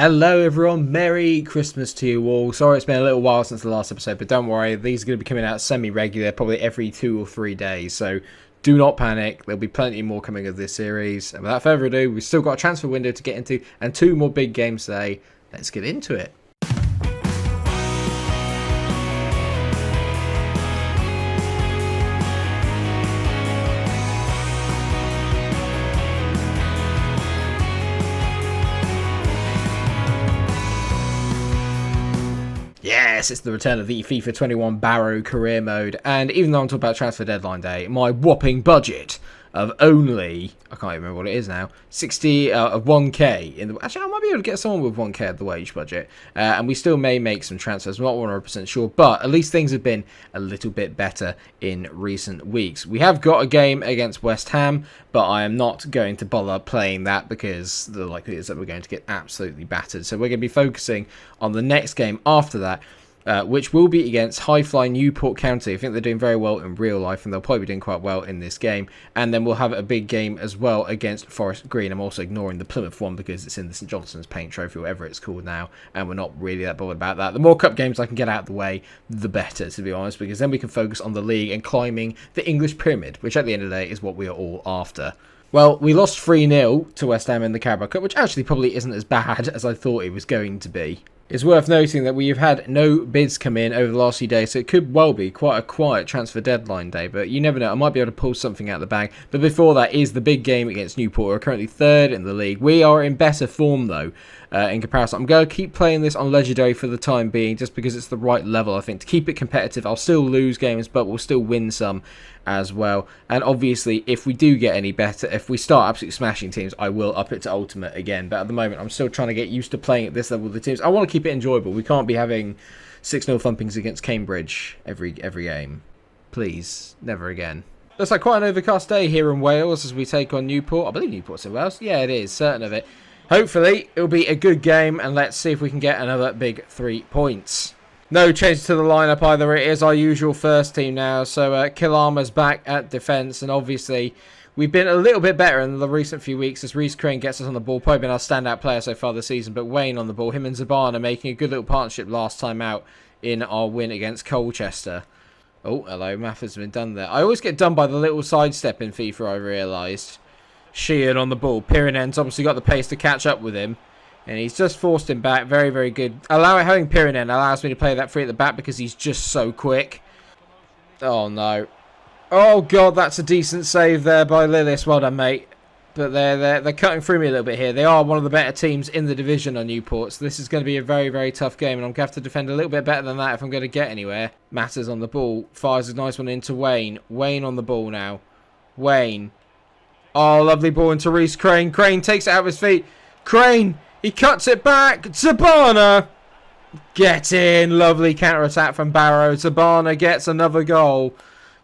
Hello everyone, Merry Christmas to you all. Sorry it's been a little while since the last episode, but don't worry, these are going to be coming out semi-regular, probably every 2 or 3 days, so do not panic, there'll be plenty more coming of this series. And without further ado, we've still got a transfer window to get into, and 2 more big games today. Let's get into it. Yes, it's the return of the FIFA 21 Barrow career mode, and even though I'm talking about transfer deadline day, my whopping budget of only, I can't even remember what it is now, 60 of 1k in the, actually I might be able to get someone with 1k at the wage budget, and we still may make some transfers. I'm not 100% sure, but at least things have been a little bit better in recent weeks. We have got a game against West Ham, but I am not going to bother playing that because the likelihood is that we're going to get absolutely battered. So we're going to be focusing on the next game after that, which will be against high-flying Newport County. I think they're doing very well in real life, and they'll probably be doing quite well in this game. And then we'll have a big game as well against Forest Green. I'm also ignoring the Plymouth one because it's in the St Johnston's Paint Trophy, whatever it's called now, and we're not really that bothered about that. The more cup games I can get out of the way, the better, to be honest, because then we can focus on the league and climbing the English pyramid, which at the end of the day is what we are all after. Well, we lost 3-0 to West Ham in the Carabao Cup, which actually probably isn't as bad as I thought it was going to be. It's worth noting that we've had no bids come in over the last few days, so it could well be quite a quiet transfer deadline day, but you never know, I might be able to pull something out of the bag. But before that is the big game against Newport. We're currently 3rd in the league. We are in better form, though, in comparison. I'm going to keep playing this on Legendary for the time being, just because it's the right level, I think, to keep it competitive. I'll still lose games, but we'll still win some as well. And obviously, if we do get any better, if we start absolutely smashing teams, I will up it to Ultimate again. But at the moment, I'm still trying to get used to playing at this level with the teams. I want to keep it enjoyable. We can't be having 6-0 thumpings against Cambridge every game. Please, never again. Looks like quite an overcast day here in Wales as we take on Newport. I believe Newport's in Wales. Yeah, it is, certain of it. Hopefully, it'll be a good game, and let's see if we can get another big 3 points. No change to the lineup either. It is our usual first team now. So Kilama's back at defence, and obviously we've been a little bit better in the recent few weeks as Reece Crane gets us on the ball. Probably been our standout player so far this season, but Wayne on the ball. Him and Zabana making a good little partnership last time out in our win against Colchester. Oh, hello, math has been done there. I always get done by the little sidestep in FIFA, I realised. Sheehan on the ball. Pirinen's obviously got the pace to catch up with him. And he's just forced him back. Very, very good. Having Pirinen allows me to play that free at the back because he's just so quick. Oh, no. Oh, God, that's a decent save there by Lillis. Well done, mate. But they're cutting through me a little bit here. They are one of the better teams in the division on Newport. So this is going to be a very, very tough game. And I'm going to have to defend a little bit better than that if I'm going to get anywhere. Matters on the ball. Fires a nice one into Wayne. Wayne on the ball now. Wayne. Oh, lovely ball into Reece Crane. Crane takes it out of his feet. Crane. He cuts it back. Zabana. Get in. Lovely counter-attack from Barrow. Zabana gets another goal.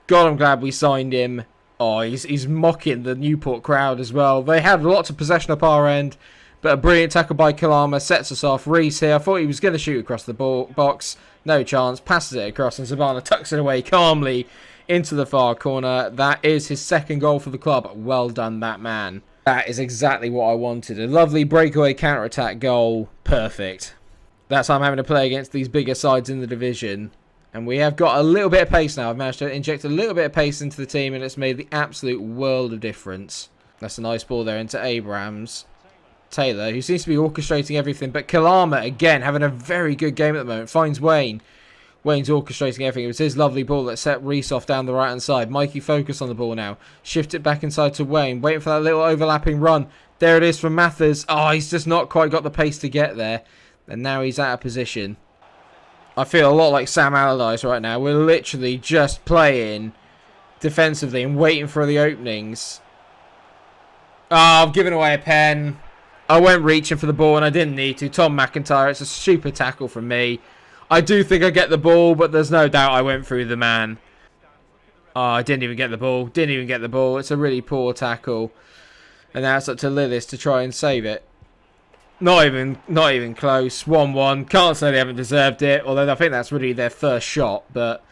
God, I'm glad we signed him. Oh, he's mocking the Newport crowd as well. They had lots of possession up our end, but a brilliant tackle by Kilama sets us off. Reece here. I thought he was going to shoot across the box. No chance. Passes it across, and Zabana tucks it away calmly into the far corner. That is his 2nd goal for the club. Well done, that man. That is exactly what I wanted. A lovely breakaway counter-attack goal. Perfect. That's how I'm having to play against these bigger sides in the division. And we have got a little bit of pace now. I've managed to inject a little bit of pace into the team, and it's made the absolute world of difference. That's a nice ball there into Abrams. Taylor, who seems to be orchestrating everything. But Kilama, again, having a very good game at the moment. Finds Wayne. Wayne's orchestrating everything. It was his lovely ball that set Reece off down the right-hand side. Mikey focus on the ball now. Shift it back inside to Wayne. Waiting for that little overlapping run. There it is from Mathers. Oh, he's just not quite got the pace to get there. And now he's out of position. I feel a lot like Sam Allardyce right now. We're literally just playing defensively and waiting for the openings. Oh, I've given away a pen. I went reaching for the ball and I didn't need to. Tom McIntyre, it's a stupid tackle from me. I do think I get the ball, but there's no doubt I went through the man. Oh, I didn't even get the ball. Didn't even get the ball. It's a really poor tackle. And now it's up to Lillis to try and save it. Not even close. 1-1. Can't say they haven't deserved it, although I think that's really their first shot. But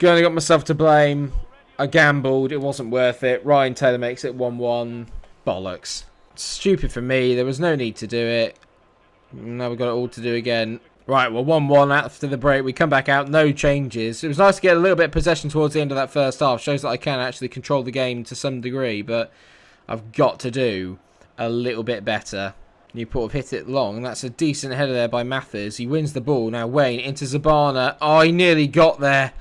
only got myself to blame. I gambled. It wasn't worth it. Ryan Taylor makes it 1-1. Bollocks. Stupid for me. There was no need to do it. Now we've got it all to do again. Right, well, 1-1 after the break. We come back out, no changes. It was nice to get a little bit of possession towards the end of that first half. Shows that I can actually control the game to some degree, but I've got to do a little bit better. Newport have hit it long. That's a decent header there by Mathers. He wins the ball. Now Wayne into Zabana. Oh, he nearly got there.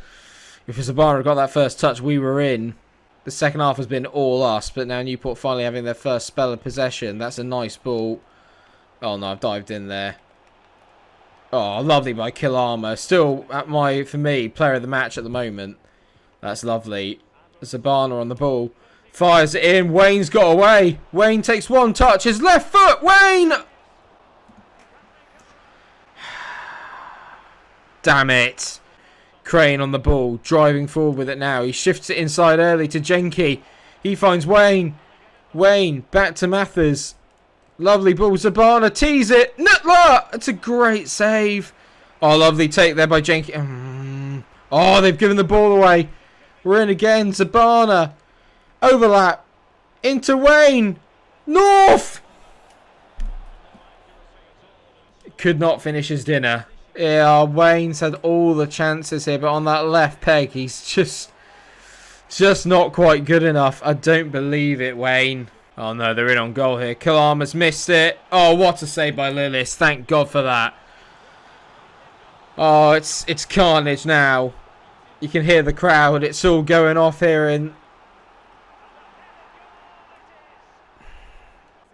If Zabana had got that first touch, we were in. The second half has been all us, but now Newport finally having their first spell of possession. That's a nice ball. Oh, no, I've dived in there. Oh, lovely by Killarmer. Still, for me, player of the match at the moment. That's lovely. Zabana on the ball. Fires it in. Wayne's got away. Wayne takes one touch. His left foot. Wayne! Damn it. Crane on the ball. Driving forward with it now. He shifts it inside early to Jenke. He finds Wayne. Wayne back to Mathers. Lovely ball. Zabana tees it. Nutler! It's a great save. Oh, lovely take there by Jenke. Oh, they've given the ball away. We're in again. Zabana. Overlap. Into Wayne. North! Could not finish his dinner. Yeah, Wayne's had all the chances here, but on that left peg, he's just not quite good enough. I don't believe it, Wayne. Oh no, they're in on goal here. Killarmer's missed it. Oh, what a save by Lillis. Thank God for that. Oh, it's carnage now. You can hear the crowd. It's all going off here, and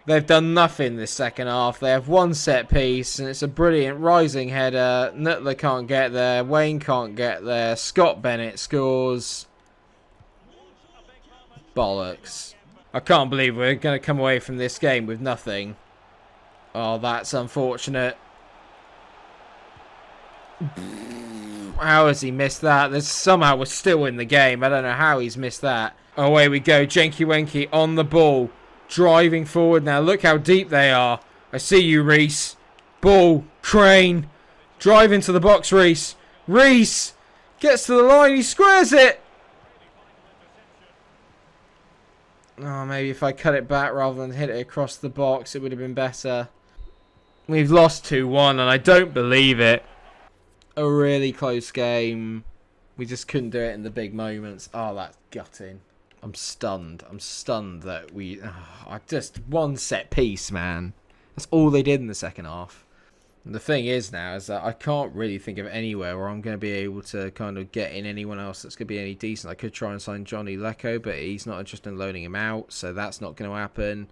they've done nothing this second half. They have one set piece, and it's a brilliant rising header. Nutler can't get there. Wayne can't get there. Scott Bennett scores. Bollocks. I can't believe we're going to come away from this game with nothing. Oh, that's unfortunate. How has he missed that? Somehow we're still in the game. I don't know how he's missed that. Away we go. Jenke Wenke on the ball. Driving forward now. Look how deep they are. I see you, Reese. Ball. Crane. Drive into the box, Reese. Reese gets to the line. He squares it. Oh, maybe if I cut it back rather than hit it across the box, it would have been better. We've lost 2-1, and I don't believe it. A really close game. We just couldn't do it in the big moments. Oh, that's gutting. I'm stunned. I'm stunned that I just one set piece, man. That's all they did in the second half. And the thing is now is that I can't really think of anywhere where I'm going to be able to kind of get in anyone else that's going to be any decent. I could try and sign Johnny Lecco, but he's not interested in loaning him out, so that's not going to happen.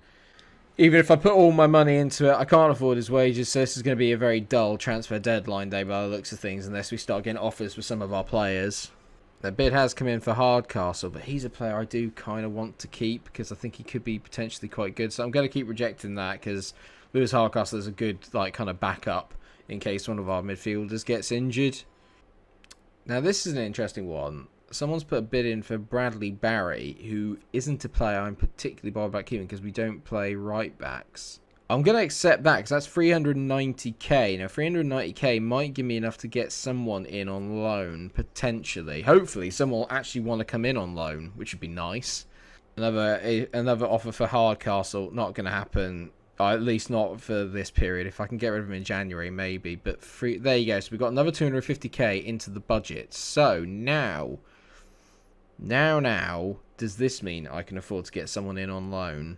Even if I put all my money into it, I can't afford his wages, so this is going to be a very dull transfer deadline day by the looks of things, unless we start getting offers for some of our players. The bid has come in for Hardcastle, but he's a player I do kind of want to keep because I think he could be potentially quite good. So I'm going to keep rejecting that because Lewis Hardcastle is a good kind of backup in case one of our midfielders gets injured. Now this is an interesting one. Someone's put a bid in for Bradley Barry, who isn't a player I'm particularly bothered about keeping because we don't play right backs. I'm going to accept that because that's 390k. Now, 390k might give me enough to get someone in on loan, potentially. Hopefully, someone will actually want to come in on loan, which would be nice. Another offer for Hardcastle, not going to happen. At least not for this period. If I can get rid of him in January, maybe. But there you go. So we've got another 250k into the budget. So now, does this mean I can afford to get someone in on loan?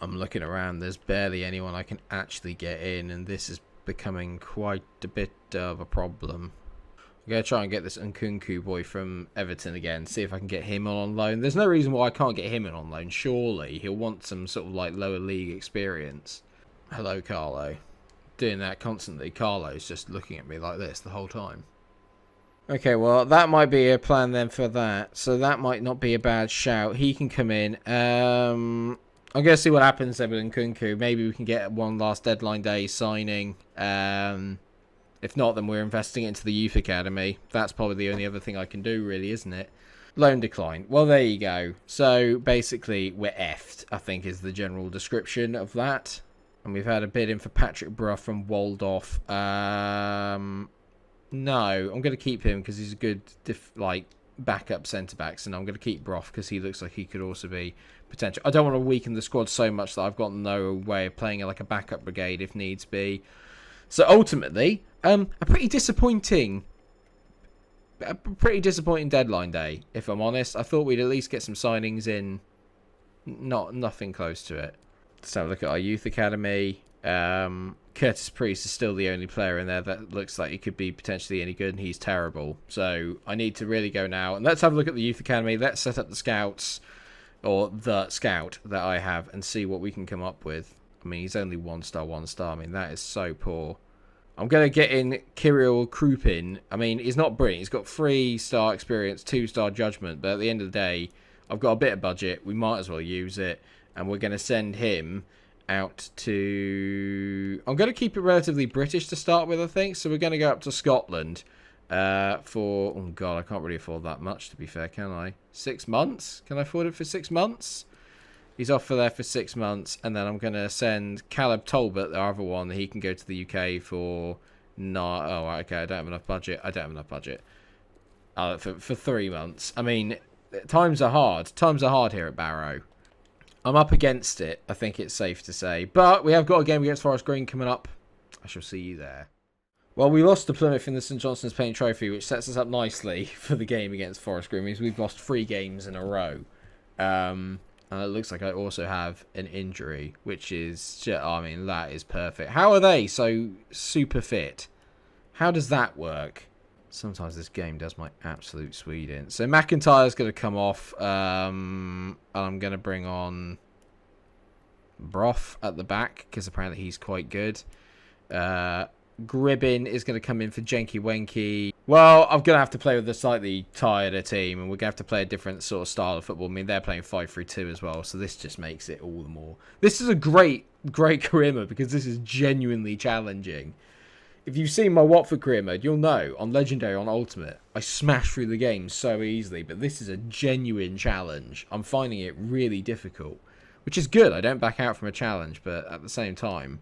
I'm looking around. There's barely anyone I can actually get in, and this is becoming quite a bit of a problem. I'm going to try and get this Nkunku boy from Everton again, see if I can get him on loan. There's no reason why I can't get him in on loan. Surely he'll want some sort of like lower league experience. Hello, Carlo. Doing that constantly. Carlo's just looking at me like this the whole time. Okay, well, that might be a plan then for that. So that might not be a bad shout. He can come in. I'm going to see what happens there with Nkunku. Maybe we can get one last deadline day signing. If not, then we're investing it into the youth academy. That's probably the only other thing I can do, really, isn't it? Loan decline. Well, there you go. So, basically, we're effed, I think, is the general description of that. And we've had a bid in for Patrick Brough from Waldorf. No, I'm going to keep him because he's a good, backup centre-backs. And I'm going to keep Brough because he looks like he could also be potential. I don't want to weaken the squad so much that I've got no way of playing like a backup brigade if needs be. So ultimately, a pretty disappointing deadline day, if I'm honest. I thought we'd at least get some signings in. Nothing close to it. Let's have a look at our youth academy. Curtis Priest is still the only player in there that looks like he could be potentially any good, and he's terrible. So I need to really go now. And let's have a look at the youth academy. Let's set up the scouts, or the scout that I have, and see what we can come up with. I mean, he's only 1-star, 1-star. I mean, that is so poor. I'm going to get in Kirill Krupin. I mean, he's not brilliant. He's got 3-star experience, 2-star judgment. But at the end of the day, I've got a bit of budget. We might as well use it. And we're going to send him out to... I'm going to keep it relatively British to start with, I think. So we're going to go up to Scotland for... Oh, God, I can't really afford that much, to be fair, can I? 6 months? Can I afford it for 6 months? He's off for there for 6 months. And then I'm going to send Caleb Talbot, the other one. He can go to the UK for... No, oh, okay, I don't have enough budget. For 3 months. I mean, times are hard. Times are hard here at Barrow. I'm up against it, I think it's safe to say. But we have got a game against Forest Green coming up. I shall see you there. Well, we lost to Plymouth in the St Johnstone's Paint Trophy, which sets us up nicely for the game against Forest Green. It means we've lost 3 games in a row. And it looks like I also have an injury, which is... I mean, that is perfect. How are they so super fit? How does that work? Sometimes this game does my absolute Sweden. So McIntyre's going to come off. And I'm going to bring on Broth at the back, because apparently he's quite good. Gribbin is going to come in for Jenky Wenky. Well, I'm going to have to play with a slightly tireder team, and we're going to have to play a different sort of style of football. I mean, they're playing 5-3-2 as well, so this just makes it all the more... This is a great career mode, because this is genuinely challenging. If you've seen my Watford career mode, you'll know, on Legendary, on Ultimate, I smash through the game so easily, but this is a genuine challenge. I'm finding it really difficult, which is good. I don't back out from a challenge, but at the same time,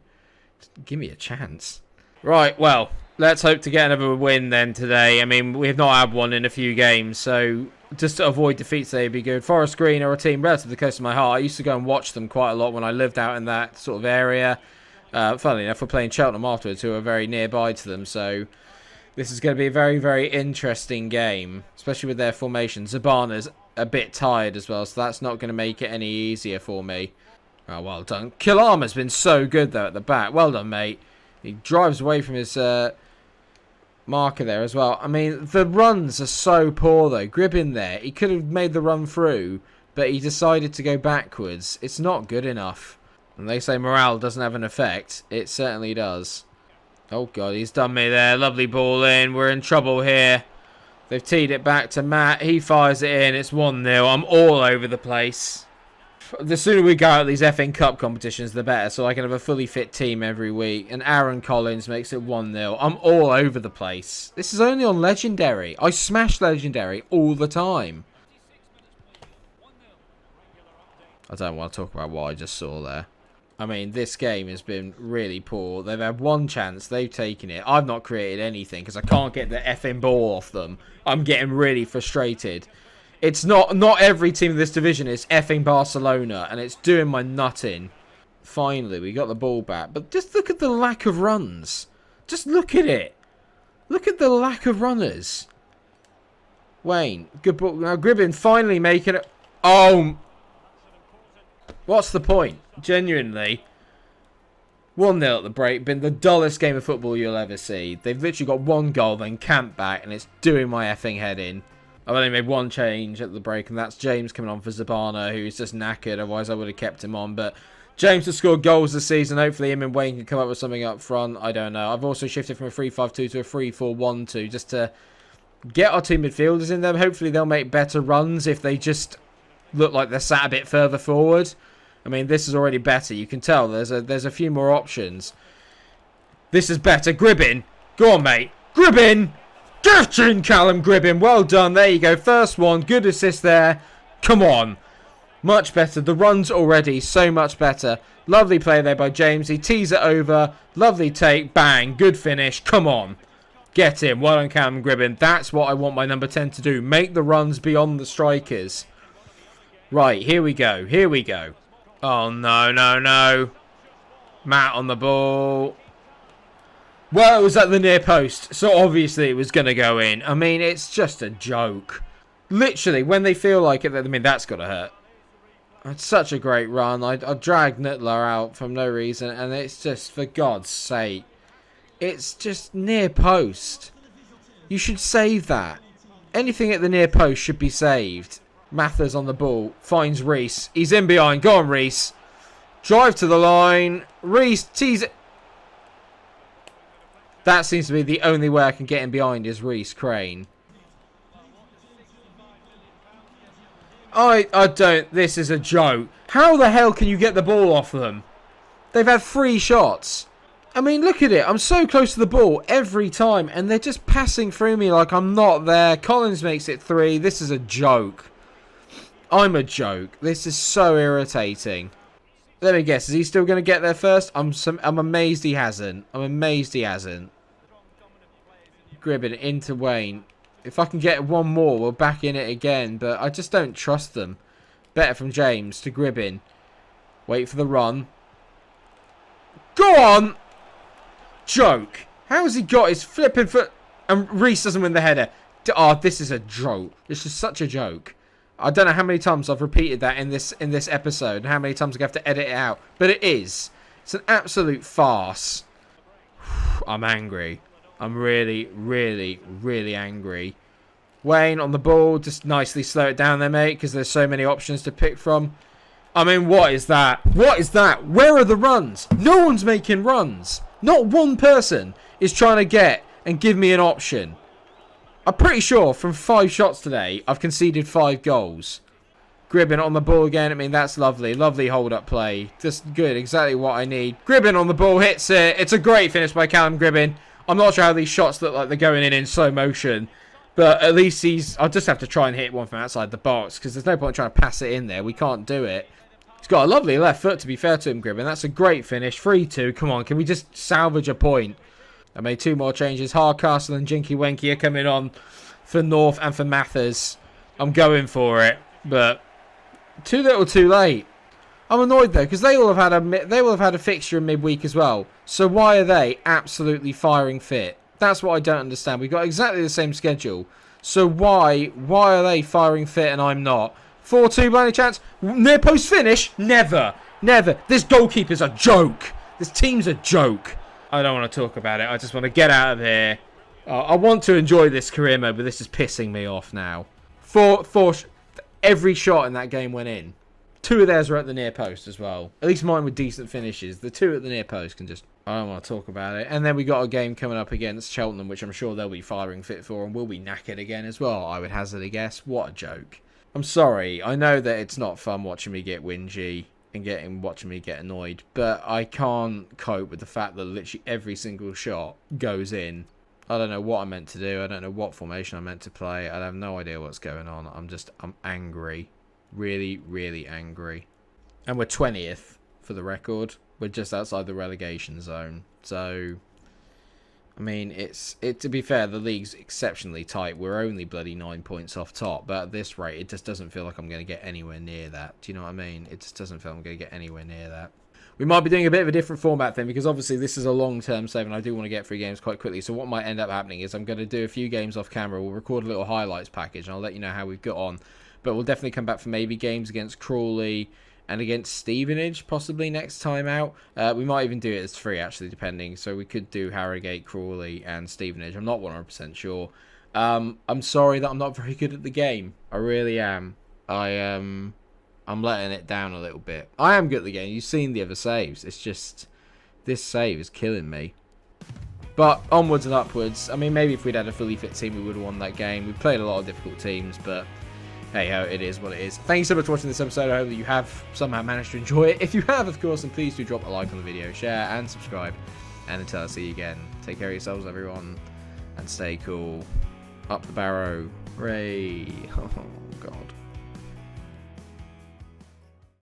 give me a chance. Right, well, let's hope to get another win then today. I mean, we have not had one in a few games, so just to avoid defeats, they'd be good. Forest Green are a team relatively close to my heart. I used to go and watch them quite a lot when I lived out in that sort of area. Funnily enough, we're playing Cheltenham afterwards, who are very nearby to them, so this is going to be a very, very interesting game, especially with their formation. Zabana's a bit tired as well, so that's not going to make it any easier for me. Oh, well done. Kilama's been so good, though, at the back. Well done, mate. He drives away from his marker there as well. I mean, the runs are so poor, though. Gribbin there, he could have made the run through, but he decided to go backwards. It's not good enough. And they say morale doesn't have an effect. It certainly does. Oh, God, he's done me there. Lovely ball in. We're in trouble here. They've teed it back to Matt. He fires it in. It's 1-0. I'm all over the place. The sooner we go out these FA Cup competitions, the better. So I can have a fully fit team every week. And Aaron Collins makes it 1-0. I'm all over the place. This is only on Legendary. I smash Legendary all the time. I don't want to talk about what I just saw there. I mean, this game has been really poor. They've had one chance. They've taken it. I've not created anything because I can't get the effing ball off them. I'm getting really frustrated. It's not every team in this division is effing Barcelona, and it's doing my nut in. Finally, we got the ball back. But just look at the lack of runs. Just look at it. Look at the lack of runners. Wayne, good ball. Now, Gribbin finally making it. Oh, what's the point? Genuinely. 1-0 at the break. Been the dullest game of football you'll ever see. They've literally got one goal, then camped back, and it's doing my effing head in. I've only made one change at the break, and that's James coming on for Zabana, who's just knackered. Otherwise, I would have kept him on. But James has scored goals this season. Hopefully, him and Wayne can come up with something up front. I don't know. I've also shifted from a 3-5-2 to a 3-4-1-2 just to get our two midfielders in them. Hopefully, they'll make better runs if they just look like they're sat a bit further forward. I mean, this is already better. You can tell there's a few more options. This is better. Gribbin. Go on, mate. Gribbin. Get in, Callum Gribbin. Well done. There you go. First one. Good assist there. Come on. Much better. The run's already so much better. Lovely play there by James. He tees it over. Lovely take. Bang. Good finish. Come on. Get in. Well done, Callum Gribbin. That's what I want my number 10 to do. Make the runs beyond the strikers. Right. Here we go. Here we go. Oh, no, no, no. Matt on the ball. Well, it was at the near post, so obviously it was going to go in. I mean, it's just a joke. Literally, when they feel like it, I mean, that's got to hurt. It's such a great run. I dragged Nuttler out from no reason, and it's just, for God's sake, it's just near post. You should save that. Anything at the near post should be saved. Mathers on the ball, finds Reese. He's in behind. Go on, Reese. Drive to the line. Reese, tease it. That seems to be the only way I can get him behind is Reese Crane. I don't... This is a joke. How the hell can you get the ball off them? They've had 3 shots. I mean, look at it. I'm so close to the ball every time, and they're just passing through me like I'm not there. Collins makes it 3. This is a joke. I'm a joke. This is so irritating. Let me guess. Is he still going to get there first? I'm amazed he hasn't. I'm amazed he hasn't. Gribbin into Wayne. If I can get one more, we're back in it again. But I just don't trust them. Better from James to Gribbin. Wait for the run. Go on! Joke. How has he got his flipping foot? And Reese doesn't win the header. Oh, this is a joke. This is such a joke. I don't know how many times I've repeated that in this episode and how many times I have to edit it out. But it is. It's an absolute farce. I'm angry. I'm really, really, really angry. Wayne on the ball. Just nicely slow it down there, mate, because there's so many options to pick from. I mean, what is that? What is that? Where are the runs? No one's making runs. Not one person is trying to get and give me an option. I'm pretty sure from 5 shots today, I've conceded 5 goals. Gribbin on the ball again. I mean, that's lovely. Lovely hold-up play. Just good. Exactly what I need. Gribbin on the ball. Hits it. It's a great finish by Callum Gribbin. I'm not sure how these shots look like they're going in slow motion. But at least I'll just have to try and hit one from outside the box. Because there's no point trying to pass it in there. We can't do it. He's got a lovely left foot, to be fair to him, Gribbin. That's a great finish. 3-2. Come on. Can we just salvage a point? I made 2 more changes. Hardcastle and Jinky Wenky are coming on for North and for Mathers. I'm going for it, but too little, too late. I'm annoyed though because they will have had a fixture in midweek as well. So why are they absolutely firing fit? That's what I don't understand. We've got exactly the same schedule. So why are they firing fit and I'm not? 4-2 by any chance? Near post finish? Never. Never. This goalkeeper's a joke. This team's a joke. I don't want to talk about it. I just want to get out of here. I want to enjoy this career mode, but this is pissing me off now. Every shot in that game went in. 2 of theirs were at the near post as well. At least mine were decent finishes. The 2 at the near post can just... I don't want to talk about it. And then we got a game coming up against Cheltenham, which I'm sure they'll be firing fit for, and we'll be knackered again as well, I would hazard a guess. What a joke. I'm sorry. I know that it's not fun watching me get whingy and watching me get annoyed, but I can't cope with the fact that literally every single shot goes in. I don't know what I'm meant to do. I don't know what formation I'm meant to play. I have no idea what's going on. I'm angry. Really, really angry. And we're 20th for the record. We're just outside the relegation zone. So, I mean, to be fair, the league's exceptionally tight. We're only bloody 9 points off top. But at this rate, it just doesn't feel like I'm going to get anywhere near that. Do you know what I mean? It just doesn't feel I'm going to get anywhere near that. We might be doing a bit of a different format thing because obviously this is a long-term save and I do want to get through games quite quickly. So what might end up happening is I'm going to do a few games off camera. We'll record a little highlights package and I'll let you know how we've got on. But we'll definitely come back for maybe games against Crawley and against Stevenage possibly next time out. We might even do it as 3 actually, depending. So we could do Harrogate, Crawley and Stevenage. I'm not 100% sure. I'm sorry that I'm not very good at the game. I really am. I'm letting it down a little bit. I am good at the game. You've seen the other saves. It's just this save is killing me. But onwards and upwards. I mean, maybe if we'd had a fully fit team, we would have won that game. We've played a lot of difficult teams, but hey ho, it is what it is. Thank you so much for watching this episode. I hope that you have somehow managed to enjoy it. If you have, of course, then please do drop a like on the video, share and subscribe. And until I see you again, take care of yourselves, everyone, and stay cool. Up the Barrow. Hooray. Oh, God.